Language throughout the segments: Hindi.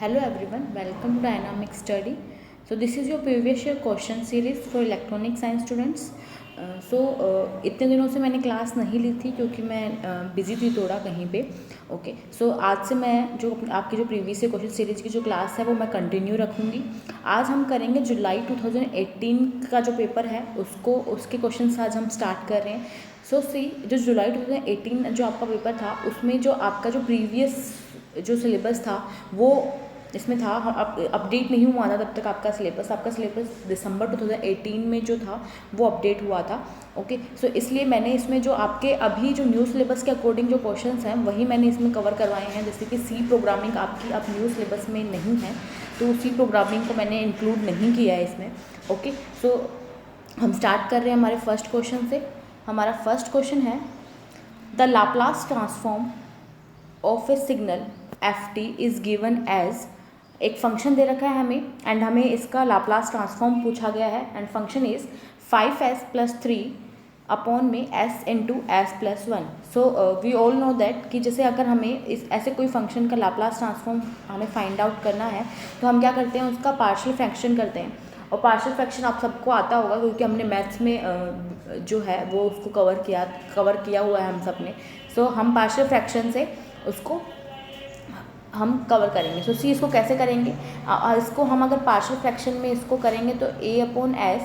Hello everyone, welcome to Dynamic Study. So this is your previous year question series for electronic science students. इतने दिनों से मैंने क्लास नहीं ली थी क्योंकि मैं बिज़ी थी थोड़ा कहीं पे. ओके सो आज से मैं जो आपकी जो प्रीवियस ईयर क्वेश्चन सीरीज की जो क्लास है वो मैं कंटिन्यू रखूँगी. आज हम करेंगे जुलाई 2018 का जो पेपर है उसके क्वेश्चन आज हम स्टार्ट कर रहे हैं. जो जुलाई 2018 जो आपका पेपर था उसमें जो आपका जो प्रीवियस जो सिलेबस था वो इसमें था. अपडेट नहीं हुआ था तब तक आपका सिलेबस दिसंबर 2018 में जो था वो अपडेट हुआ था. ओके सो इसलिए मैंने इसमें जो आपके अभी जो न्यू सिलेबस के अकॉर्डिंग जो क्वेश्चंस हैं वही मैंने इसमें कवर करवाए हैं. जैसे कि सी प्रोग्रामिंग आपकी अब न्यू सिलेबस में नहीं है तो सी प्रोग्रामिंग को मैंने इंक्लूड नहीं किया है इसमें. ओके सो हम स्टार्ट कर रहे हैं हमारे फर्स्ट क्वेश्चन से. हमारा फर्स्ट क्वेश्चन है the Laplace transform of a signal ft is given as. एक फंक्शन दे रखा है हमें एंड हमें इसका लाप्लास ट्रांसफॉर्म पूछा गया है and function is 5s+3 upon में s into s+1. So we all know that कि जैसे अगर हमें इस ऐसे कोई फंक्शन का लाप्लास ट्रांसफॉर्म हमें फाइंड आउट करना है तो हम क्या करते हैं, उसका पार्शियल फ्रैक्शन करते हैं. और पार्शियल फ्रैक्शन आप सबको आता होगा क्योंकि हमने मैथ्स में जो है वो उसको कवर किया हुआ है हम सब ने. सो हम पार्शियल फ्रैक्शन से उसको हम कवर करेंगे. सो सी इसको कैसे करेंगे, इसको हम अगर पार्शियल फ्रैक्शन में इसको करेंगे तो a upon S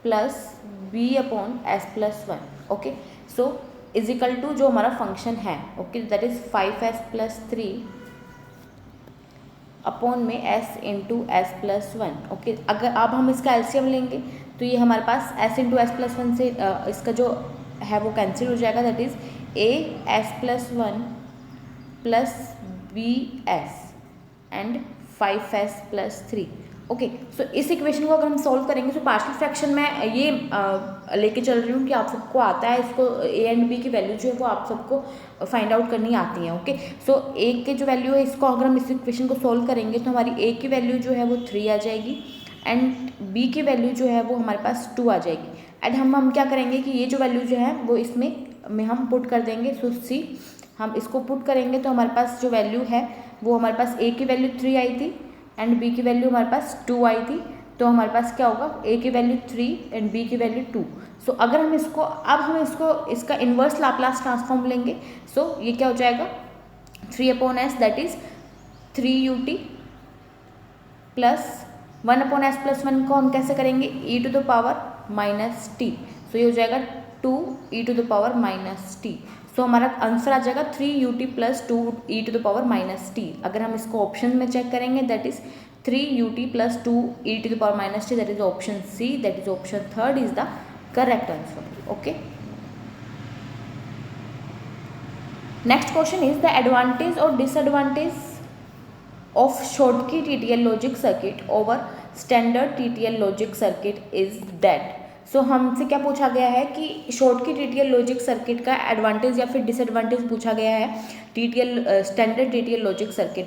plus B upon s+1. Okay so is equal to जो हमारा फंक्शन है okay that is 5s+3 upon में s इंटू s+1. ओके अगर अब हम इसका एलसीएम लेंगे तो ये हमारे पास s इंटू s+1 से इसका जो है वो कैंसिल हो जाएगा. That is a(s+1) plus bs and 5s+3. Okay so इस इक्वेशन को अगर हम सॉल्व करेंगे तो पार्शियल फ्रैक्शन में ये लेके चल रही हूँ कि आप सबको आता है. इसको a एंड b की वैल्यू जो है वो आप सबको फाइंड आउट करनी आती है. ओके सो a के जो वैल्यू है इसको अगर हम इस इक्वेशन को सॉल्व करेंगे तो हमारी a की वैल्यू जो है वो 3 आ जाएगी एंड b की वैल्यू जो है वो हमारे पास 2 आ जाएगी. एंड हम क्या करेंगे कि ये जो वैल्यू जो है वो इसमें हम पुट कर देंगे. सो सी हम इसको पुट करेंगे तो हमारे पास जो वैल्यू है वो हमारे पास a की वैल्यू 3 आई थी एंड b की वैल्यू हमारे पास 2 आई थी. तो हमारे पास क्या होगा, a की वैल्यू 3 एंड b की वैल्यू 2. सो अगर हम इसका इन्वर्स लाप्लास ट्रांसफॉर्म लेंगे सो ये क्या हो जाएगा 3/s that is 3ut plus 1/s+1 को हम कैसे करेंगे e⁻⁻t. सो ये हो जाएगा 2e⁻⁻t. सो हमारा आंसर आ जाएगा 3ut प्लस 2e⁻⁻t. अगर हम इसको ऑप्शन में चेक करेंगे that is 3ut plus 2e⁻⁻t that is option C. That is option third is the correct answer. Okay next question is the advantage और disadvantage of Schottky TTL logic circuit over standard TTL logic circuit is that. So हमसे क्या पूछा गया है कि शॉर्टकी TTL लॉजिक सर्किट का एडवांटेज या फिर डिसएडवांटेज पूछा गया है स्टैंडर्ड TTL लॉजिक सर्किट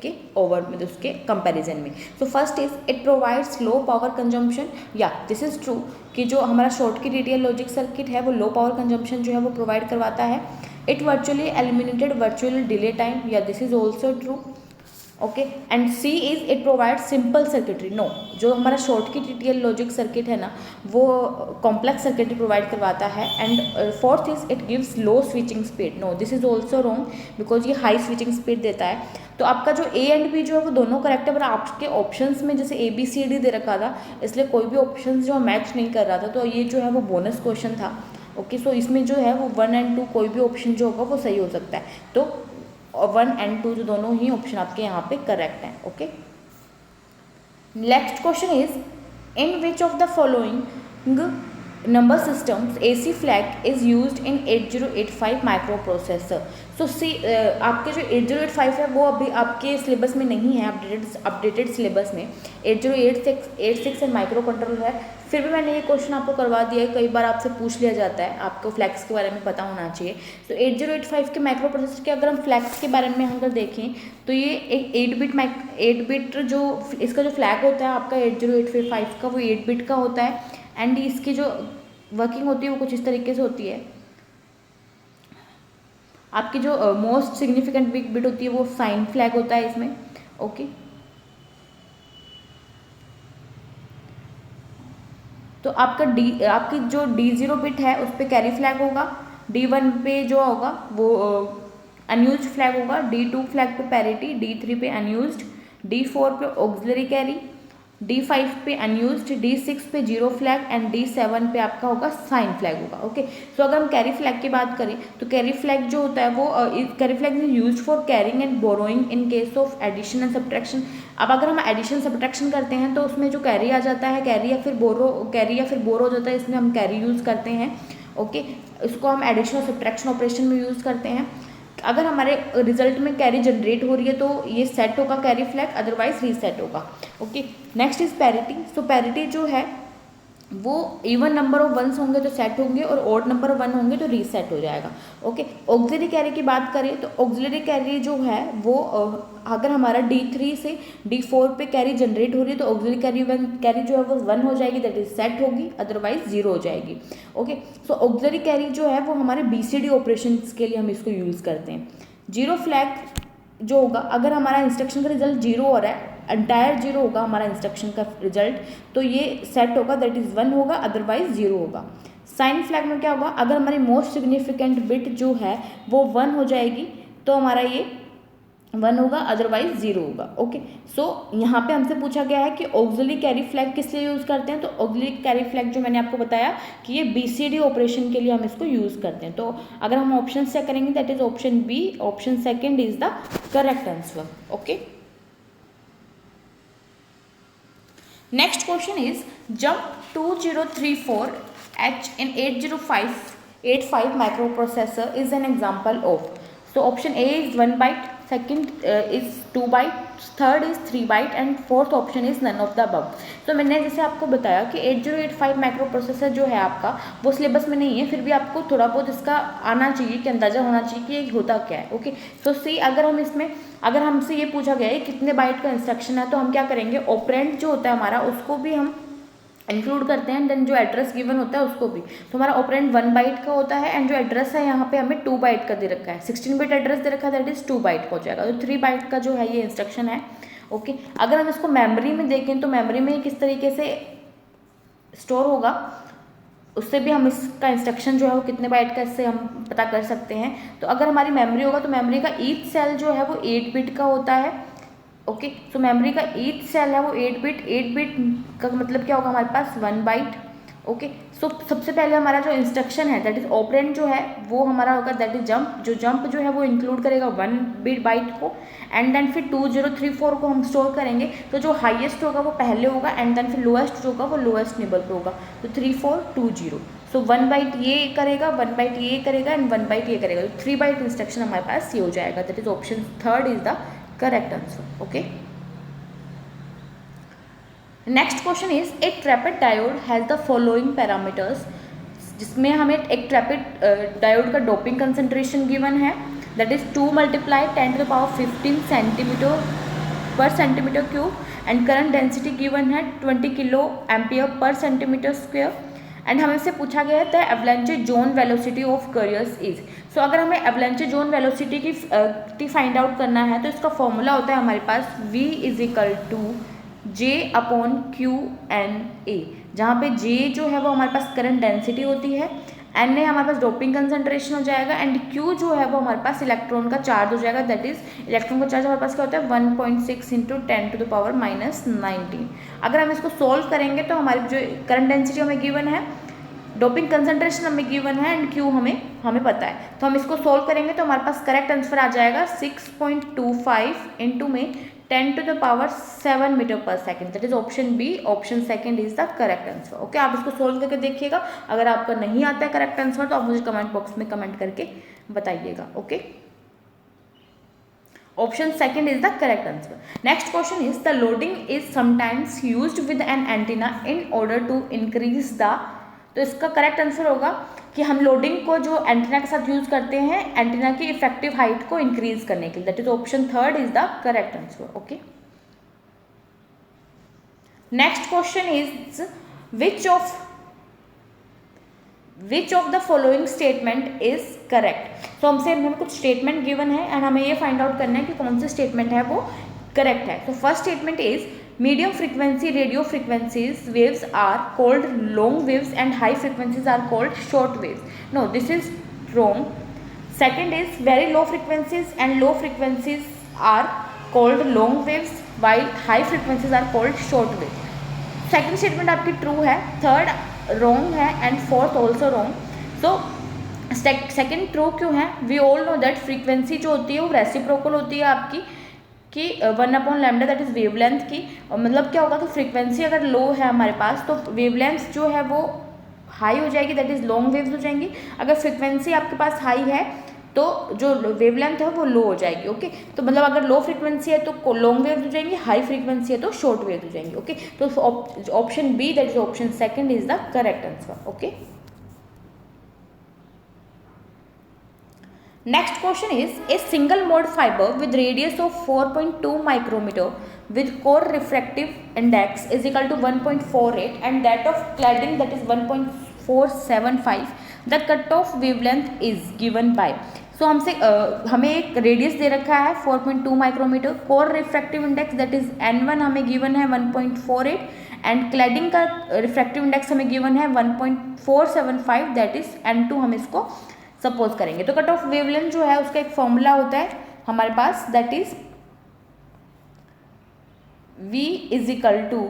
के ओवर में उसके कंपैरिजन में. So first is it provides low power consumption. या दिस इज ट्रू कि जो हमारा शॉर्टकी TTL लॉजिक सर्किट है वो लो पावर कंजम्पशन जो है वो प्रोवाइड करवाता है. It virtually eliminated virtual delay time. Yeah this is also true. Okay and C is it provide simple circuitry. No, जो हमारा शॉर्टकी TTL लॉजिक सर्किट है ना वो कॉम्प्लेक्स सर्किटरी प्रोवाइड करवाता है. And fourth is it gives low switching speed. No, this is also wrong because ये हाई स्विचिंग स्पीड देता है. तो आपका जो ए एंड बी जो है वो दोनों करेक्ट है, पर आपके ऑप्शंस में जैसे ABCD दे रखा था इसलिए कोई भी ऑप्शन जो मैच नहीं कर रहा था तो ये जो है वो बोनस क्वेश्चन था. ओके सो इसमें जो है वो 1 एंड 2 कोई भी ऑप्शन जो होगा वो सही हो सकता है. तो 1 एंड 2 जो दोनों ही ऑप्शन आपके यहाँ पे करेक्ट हैं. Okay next question is in which of the following number systems AC flag is used in 8085 microprocessor. So see आपके जो 8085 है वो अभी आपके सिलेबस में नहीं है, अपडेटेड सिलेबस में 8086 एंड माइक्रो कंट्रोलर है. फिर भी मैंने ये क्वेश्चन आपको करवा दिया है, कई बार आपसे पूछ लिया जाता है, आपको फ्लैग्स के बारे में पता होना चाहिए. तो 8085 के माइक्रो प्रोसेसर के अगर हम फ्लैग्स के बारे में अगर देखें तो ये एक 8 बिट जो इसका जो फ्लैग होता है आपका 8085 का वो 8 बिट का होता है. एंड इसकी जो वर्किंग होती है वो कुछ इस तरीके से होती है. आपकी जो मोस्ट सिग्निफिकेंट बिट होती है वो साइन फ्लैग होता है इसमें. ओके। तो आपकी जो D0 बिट है उस पर कैरी फ्लैग होगा, D1 पे जो होगा वो अनयूज्ड फ्लैग होगा, D2 फ्लैग पे पैरिटी, D3 पे अनयूज्ड, D4 पे ऑक्सिलरी कैरी, D5 पे अनयूज्ड, D6 पे जीरो फ्लैग एंड D7 पे आपका होगा साइन फ्लैग होगा। ओके, सो अगर हम कैरी फ्लैग की बात करें तो कैरी फ्लैग जो होता है वो carry flag is used for carrying and borrowing in case of addition and subtraction. अब अगर हम एडिशन सब्ट्रैक्शन करते हैं तो उसमें जो कैरी आ जाता है, कैरी या फिर बोरो हो जाता है, इसमें हम कैरी यूज़ करते हैं। ओके, इसको हम एडिशन और सब्ट्रैक्शन ऑपरेशन में यूज़ करते हैं। अगर हमारे रिजल्ट में कैरी जनरेट हो रही है तो ये सेट होगा कैरी फ्लैग, अदरवाइज रीसेट होगा। Okay, next is parity. So parity जो है वो इवन नंबर ऑफ वंस होंगे तो सेट होंगे और ऑड नंबर ऑफ वन होंगे तो रीसेट हो जाएगा। ओके, ऑक्सिलरी कैरी की बात करें तो ऑक्सिलरी कैरी जो है वो अगर हमारा D3 से D4 पे कैरी जनरेट हो रही है तो ऑक्सिलरी कैरी जो है वो 1 हो जाएगी, दैट इज सेट होगी, अदरवाइज 0 हो जाएगी। ओके, सो ऑक्सिलरी कैरी जो है वो हमारे BCD ऑपरेशन के लिए हम इसको यूज़ करते हैं। जीरो फ्लैग जो होगा अगर हमारा इंस्ट्रक्शन का रिजल्ट 0 हो रहा है, एंटायर 0 होगा हमारा इंस्ट्रक्शन का रिजल्ट, तो ये सेट होगा, दैट इज 1 होगा, अदरवाइज 0 होगा। साइन फ्लैग में क्या होगा, अगर हमारी मोस्ट सिग्निफिकेंट बिट जो है वो 1 हो जाएगी तो हमारा ये 1 होगा, अदरवाइज 0 होगा। ओके, सो यहाँ पे हमसे पूछा गया है कि ऑक्सिलरी कैरी फ्लैग किस लिए यूज़ करते हैं, तो ऑक्सिलरी कैरी फ्लैग जो मैंने आपको बताया कि ये BCD ऑपरेशन के लिए हम इसको यूज़ करते हैं। तो अगर हम ऑप्शन चेक करेंगे that is option B, option second is the correct answer. Okay, next question is jump 2034H in 8085 microprocessor is an example of. So option A is 1 byte, second is 2 byte, third is 3 byte and fourth option is none of the above. तो मैंने जैसे आपको बताया कि 8085 माइक्रो प्रोसेसर जो है आपका वो सिलेबस में नहीं है, फिर भी आपको थोड़ा बहुत इसका आना चाहिए कि अंदाज़ा होना चाहिए कि ये होता क्या है। ओके, सो सी अगर हमसे ये पूछा गया है कितने बाइट का इंस्ट्रक्शन है तो हम क्या करेंगे, ऑपरेंड जो होता है हमारा उसको भी हम इंक्लूड करते हैं, देन जो एड्रेस गिवन होता है उसको भी। तो हमारा ऑपरेंड 1 बाइट का होता है एंड जो एड्रेस है यहाँ पे हमें 2 बाइट का दे रखा है, 16 बिट एड्रेस दे रखा है, दैट इज 2 बाइट का हो जाएगा। तो 3 बाइट का जो है ये इंस्ट्रक्शन है। ओके, अगर हम इसको मेमोरी में देखें तो मेमोरी में किस तरीके से स्टोर होगा उससे भी हम इसका इंस्ट्रक्शन जो है वो कितने बाइट का इससे हम पता कर सकते हैं। तो अगर हमारी मेमोरी होगा तो मेमोरी का ईच सेल जो है वो 8 बिट का होता है। ओके, सो मेमोरी का ईच सेल है वो 8 बिट का मतलब क्या होगा हमारे पास 1 बाइट। ओके, सो सबसे पहले हमारा जो इंस्ट्रक्शन है दैट इज ऑपरेंड जो है वो हमारा होगा दैट इज जंप, जो जंप जो है वो इंक्लूड करेगा 1 बिट बाइट को एंड देन फिर 2034 को हम स्टोर करेंगे। तो जो हाईएस्ट होगा वो पहले होगा एंड देन फिर लोएस्ट जो होगा वो लोएस्ट निबल पे होगा, तो 3420। सो 1 बाइट ये करेगा, 1 बाइट ये करेगा एंड 1 बाइट ये करेगा, तो 3 बाइट इंस्ट्रक्शन हमारे पास ये हो जाएगा, that is option third is the correct answer. Okay, next question is एक TRAPATT diode has the following parameters, जिसमें हमें एक ट्रैपेड डायोड का डोपिंग कंसंट्रेशन गिवन है that is 2 multiply 10⁻15 centimetre per centimetre cube and current density given है 20 kilo ampere per centimetre square and हमें से पूछा गया है the avalanche zone velocity of carriers is. So अगर हमें एवलांचे जोन वेलोसिटी की फाइंड आउट करना है तो इसका फॉर्मूला होता है हमारे पास V = J/Q_N_A, जहाँ पे J जो है वो हमारे पास करंट डेंसिटी होती है, N हमारे पास डोपिंग कंसंट्रेशन हो जाएगा एंड Q जो है वो हमारे पास इलेक्ट्रॉन का चार्ज हो जाएगा, दैट इज इलेक्ट्रॉन का चार्ज हमारे पास क्या होता है 1.6 × 10⁻⁻19। अगर हम इसको सोल्व करेंगे तो हमारी जो करंट डेंसिटी हमें गिवन है, डोपिंग कंसंट्रेशन हमें गिवन है एंड Q हमें पता है, तो हम इसको सोल्व करेंगे तो हमारे पास करेक्ट आंसर आ जाएगा 6.25 इंटू में 10⁻7 मीटर पर second, that is option B, option second is the correct answer. Okay, आप इसको सोल्व करके देखिएगा, अगर आपका नहीं आता है करेक्ट आंसर तो आप मुझे कमेंट बॉक्स में कमेंट करके बताइएगा। Okay, option second is the correct answer. Next question is the loading is sometimes used with an antenna in order to increase the, तो इसका करेक्ट आंसर होगा कि हम लोडिंग को जो एंटीना के साथ यूज करते हैं एंटीना की इफेक्टिव हाइट को इंक्रीज करने के लिए, that is option third is the correct answer. Okay, next question is which of the following statement is correct. तो हमें कुछ स्टेटमेंट गिवन है एंड हमें ये फाइंड आउट करना है कि कौन से स्टेटमेंट है वो करेक्ट है। So first statement is medium frequency radio frequencies waves are called long waves and high frequencies are called short waves. No, this is wrong. Second is very low frequencies and low frequencies are called long waves while high frequencies are called short waves. Second statement आपकी ट्रू है, थर्ड रॉन्ग है and fourth also wrong. So second true क्यों है? We all know that frequency जो होती है वो रेसिप्रोकल होती है आपकी कि 1/λ दैट इज वेवलेंथ की. और मतलब क्या होगा, तो फ्रीक्वेंसी अगर लो है हमारे पास तो वेवलेंथ जो है वो हाई हो जाएगी, दैट इज लॉन्ग वेव्स हो जाएंगी. अगर फ्रीक्वेंसी आपके पास हाई है तो जो वेवलेंथ है वो लो हो जाएगी. ओके, तो मतलब अगर लो फ्रीक्वेंसी है तो लॉन्ग वेव्स हो जाएंगी, हाई फ्रीक्वेंसी है तो शॉर्ट वेव्स हो जाएंगी. ओके, तो option B that is option second is the correct answer. Okay, next question is a single mode fibre with radius of 4.2 micrometre with core refractive index is equal to 1.48 and that of cladding that is 1.475. the cutoff wavelength is given by. सो हमें एक रेडियस दे रखा है 4.2 micrometre, core refractive index that is N1 हमें गिवन है 1.48 एंड क्लैडिंग का रिफ्रैक्टिव इंडेक्स हमें गिवन है 1.475 दैट इज N2 हम इसको सपोज करेंगे. तो कट ऑफ वेवलेंथ जो है उसका एक फॉर्मूला होता है हमारे पास that is V is equal to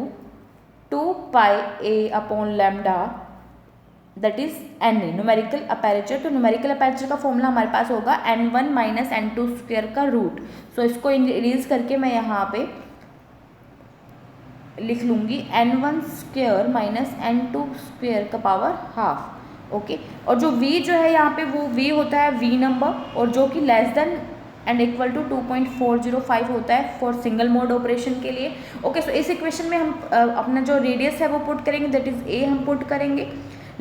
2πa/λ that is N numerical aperture. तो न्यूमेरिकल अपेरेचर का फॉर्मूला हमारे पास होगा N1 माइनस N2 स्क्वायर का रूट. सो इसको इरेज करके मैं यहाँ पे लिख लूँगी N1 square minus N2 square का पावर हाफ. ओके, और जो V जो है यहाँ पे वो V होता है V नंबर और जो कि less than and equal to 2.405 होता है फॉर सिंगल मोड ऑपरेशन के लिए. ओके, सो इस इक्वेशन में हम अपना जो रेडियस है वो पुट करेंगे दैट इज A हम पुट करेंगे.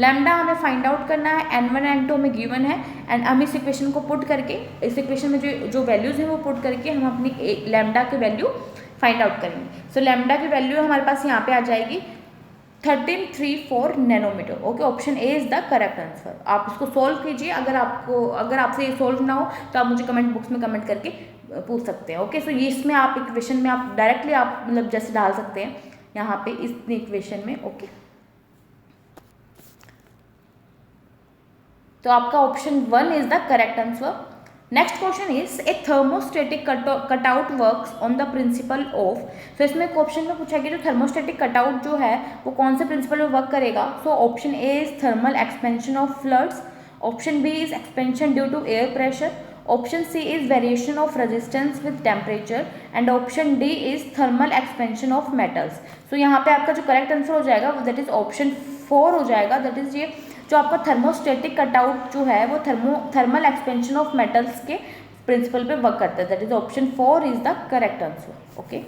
लैम्डा हमें फाइंड आउट करना है, N1 N2 हमें गिवन है एंड हम इस इक्वेशन को पुट करके इस इक्वेशन में जो वैल्यूज़ हैं वो पुट करके हम अपनी लैम्डा की वैल्यू फाइंड आउट करेंगे. सो लैम्डा की वैल्यू हमारे पास यहाँ पे आ जाएगी 1334 nanometre. Okay, option A is the correct answer. आप इसको सॉल्व कीजिए. अगर आपसे ये सॉल्व ना हो तो आप मुझे कमेंट बॉक्स में कमेंट करके पूछ सकते हैं. ओके, सो ये इसमें आप इक्वेशन में आप डायरेक्टली आप मतलब जैसे डाल सकते हैं यहाँ पे इस इक्वेशन में. ओके, तो आपका option 1 is the correct answer. Next question is A thermostatic cutout works on the principle of. तो इसमें क्वेश्चन में पूछा गया जो थर्मोस्टेटिक कटआउट जो है वो कौन से प्रिंसिपल पर वर्क करेगा. So option A is thermal expansion of fluids, option B is expansion due to air pressure, option C is variation of resistance with temperature and option D is thermal expansion of metals. So यहाँ पे आपका जो करेक्ट आंसर हो जाएगा दैट इज ऑप्शन 4 हो जाएगा. दैट इज ये जो आपका थर्मोस्टेटिक कटआउट जो है वो थर्मल एक्सपेंशन ऑफ मेटल्स के प्रिंसिपल पे वर्क करता है. That is option 4 is the correct answer. Okay,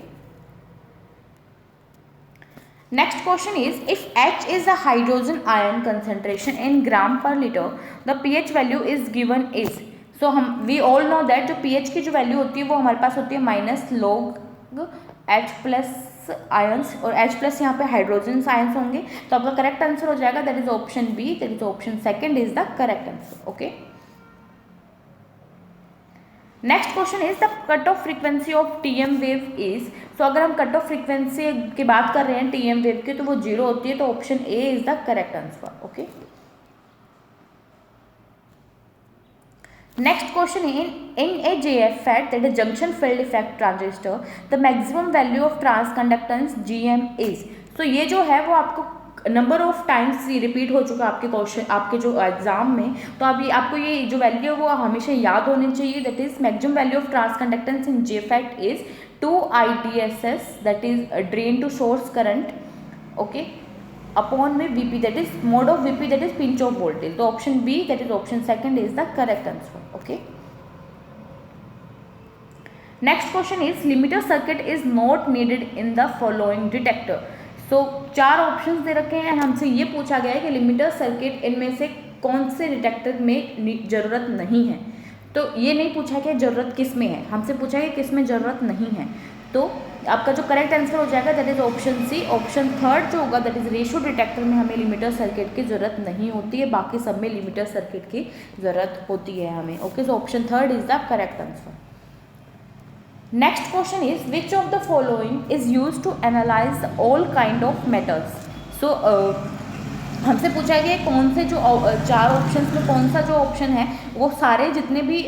next question is if H is a hydrogen ion concentration in gram per litre the pH value is given is. So हम वी ऑल नो दैट जो pH की जो वैल्यू होती है वो हमारे पास होती है minus log H plus ions और H प्लस यहाँ पे हाइड्रोजन आयंस होंगे. तो आपका करेक्ट आंसर हो जाएगा that is option B that is option second is the correct answer. Okay, next question is the cut off frequency of TM wave is. तो अगर हम कट ऑफ फ्रीक्वेंसी की बात कर रहे हैं TM वेव की तो वो 0 होती है. तो option A is the correct answer. Okay, next question in a JFET that is junction field effect transistor the maximum value of transconductance GM is. तो ये जो है वो आपको नंबर ऑफ टाइम्स रिपीट हो चुका है आपके क्वेश्चन आपके जो एग्जाम में. तो अभी आपको ये जो वैल्यू है वो हमेशा याद होनी चाहिए. That is maximum value of transconductance in JFET is 2IDSS that is drain to source current. Okay, upon में Vp that is mode of Vp that is pinch off voltage. तो option B that is option second is the correct answer. Okay, next question is limiter circuit is not needed in the following detector. So 4 options दे रखे हैं. हमसे ये पूछा गया है कि लिमिटर सर्किट इनमें से कौन से डिटेक्टर में जरूरत नहीं है. तो ये नहीं पूछा कि जरूरत किस में है, हमसे पूछा है किस में जरूरत नहीं है. तो आपका जो करेक्ट आंसर हो जाएगा that is option C. Option third जो होगा दैट इज रेशियो डिटेक्टर में हमें लिमिटर सर्किट की जरूरत नहीं होती है, बाकी सब में लिमिटर सर्किट की जरूरत होती है हमें. Okay, so option third is the correct answer. Next question is which of the following is use to analyse all kind of matters. So हमसे पूछा गया कौन से जो चार ऑप्शंस में कौन सा जो ऑप्शन है वो सारे जितने भी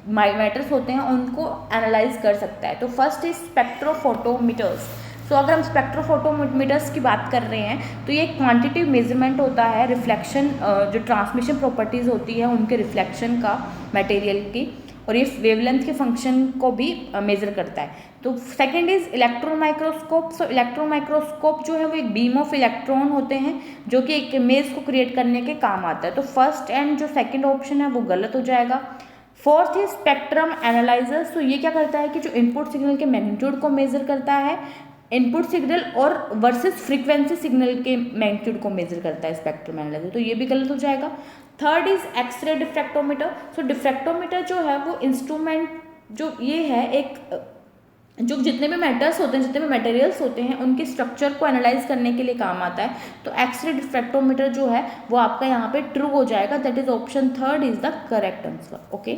मैटर्स होते हैं उनको एनालाइज कर सकता है। तो फर्स्ट इज स्पेक्ट्रोफोटोमीटर्स। सो अगर हम स्पेक्ट्रोफोटोमीटर्स की बात कर रहे हैं तो ये क्वांटिटिव मेजरमेंट होता है रिफ्लेक्शन, जो ट्रांसमिशन प्रॉपर्टीज़ होती है उनके रिफ्लेक्शन का मटेरियल की, और ये वेवलेंथ के फंक्शन को भी मेज़र करता है। तो second is electron microscope. So electron microscope जो है वो एक बीम ऑफ इलेक्ट्रॉन होते हैं जो कि एक इमेज को क्रिएट करने के काम आता है। तो फर्स्ट एंड जो सेकंड ऑप्शन है वो गलत हो जाएगा। Fourth is spectrum analyser. तो ये क्या करता है कि जो इनपुट सिग्नल के मैग्नीट्यूड को मेजर करता है, इनपुट सिग्नल और वर्सेस फ्रीक्वेंसी सिग्नल के मैग्नीट्यूड को मेजर करता है स्पेक्ट्रम एनालाइजर, तो ये भी गलत हो जाएगा। Third is X ray diffractometer. So diffractometer जो है वो इंस्ट्रूमेंट जो ये है एक जो जितने भी मैटर्स होते हैं, जितने भी मटेरियल्स होते हैं उनके स्ट्रक्चर को एनालाइज करने के लिए काम आता है। तो एक्सरे डिफ्रैक्टोमीटर जो है वो आपका यहाँ पे ट्रू हो जाएगा, that is option third is the correct answer. Okay,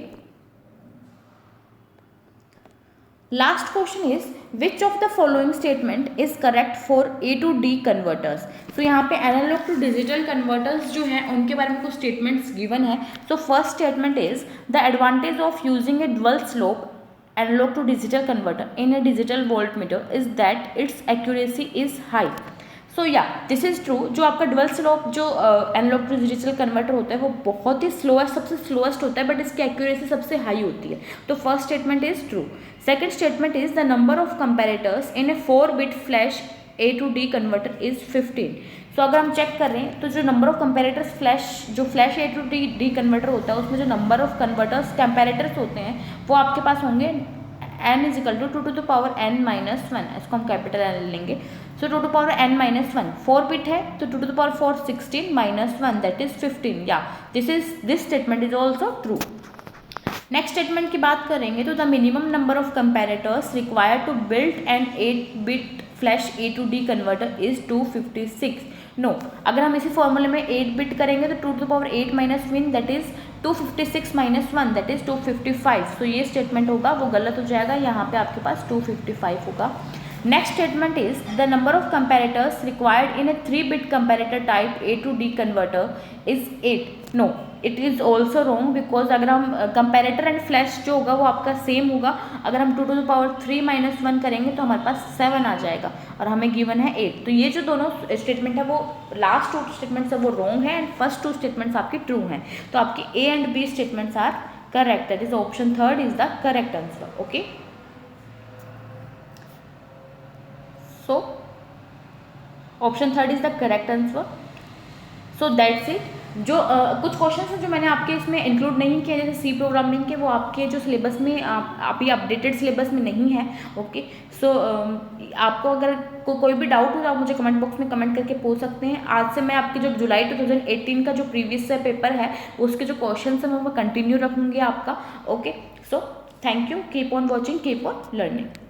last question is which of the following statement is correct for A to D converters. तो यहाँ पे एनालॉग टू डिजिटल कन्वर्टर्स जो हैं उनके बारे में कुछ स्टेटमेंट्स गिवन है। So first statement is the advantage of using A dual slope analog to digital converter in a digital voltmeter is that its accuracy is high. So yeah, this is true। जो आपका डुअल स्लोप जो एनालॉग टू डिजिटल कन्वर्टर होता है वो बहुत ही स्लोएस्ट, सबसे स्लोएस्ट होता है, बट इसकी एक्यूरेसी सबसे हाई होती है। तो first statement is true. Second statement is the number of comparators in a 4-bit flash A to D converter is 15। So अगर हम चेक कर रहे हैं तो जो number of comparators flash A to D converter होता है उसमें जो नंबर ऑफ कंपैरेटर्स होते हैं वो आपके पास होंगे n is equal to 2 to the power n minus 1। इसको हम कैपिटल n लेंगे। सो 2 to the power n minus 1 4 bit है, तो 2 to the power 4 16 minus 1 that is 15। या this statement is also true. Next statement की बात करेंगे तो the minimum number of comparators required to build an 8-bit flash A to D converter is 256। No, अगर हम इसी फॉर्मूले में 8-bit करेंगे तो 2 to the power 8 minus 1 that is 256 minus 1 that is 255। तो ये स्टेटमेंट होगा वो गलत हो जाएगा, यहाँ पे आपके पास 255 होगा। Next statement is the number of comparators required in a 3-bit comparator type A to D converter is 8। No, it is also wrong because अगर हम कंपैरेटर एंड फ्लैश जो होगा वो आपका सेम होगा। अगर हम 2 to the power 3 minus 1 करेंगे तो हमारे पास 7 आ जाएगा और हमें गिवन है 8। तो ये जो दोनों स्टेटमेंट है वो लास्ट 2 स्टेटमेंट्स है वो रॉन्ग है एंड फर्स्ट 2 स्टेटमेंट्स आपकी ट्रू हैं। तो आपकी A and B statements are correct, that is option third is the correct answer. Okay, so option third is the correct answer. So that's it. जो कुछ क्वेश्चंस हैं जो मैंने आपके इसमें इंक्लूड नहीं किए जैसे सी प्रोग्रामिंग के, वो आपके जो सिलेबस में आप ये अपडेटेड सिलेबस में नहीं है। ओके, सो आपको अगर कोई भी डाउट हो तो आप मुझे कमेंट बॉक्स में कमेंट करके पूछ सकते हैं। आज से मैं आपकी जो जुलाई 2018 का जो प्रीवियस पेपर है उसके जो क्वेश्चन हैं वो मैं कंटिन्यू रखूँगी आपका। Okay, so thank you, keep on watching, keep on learning.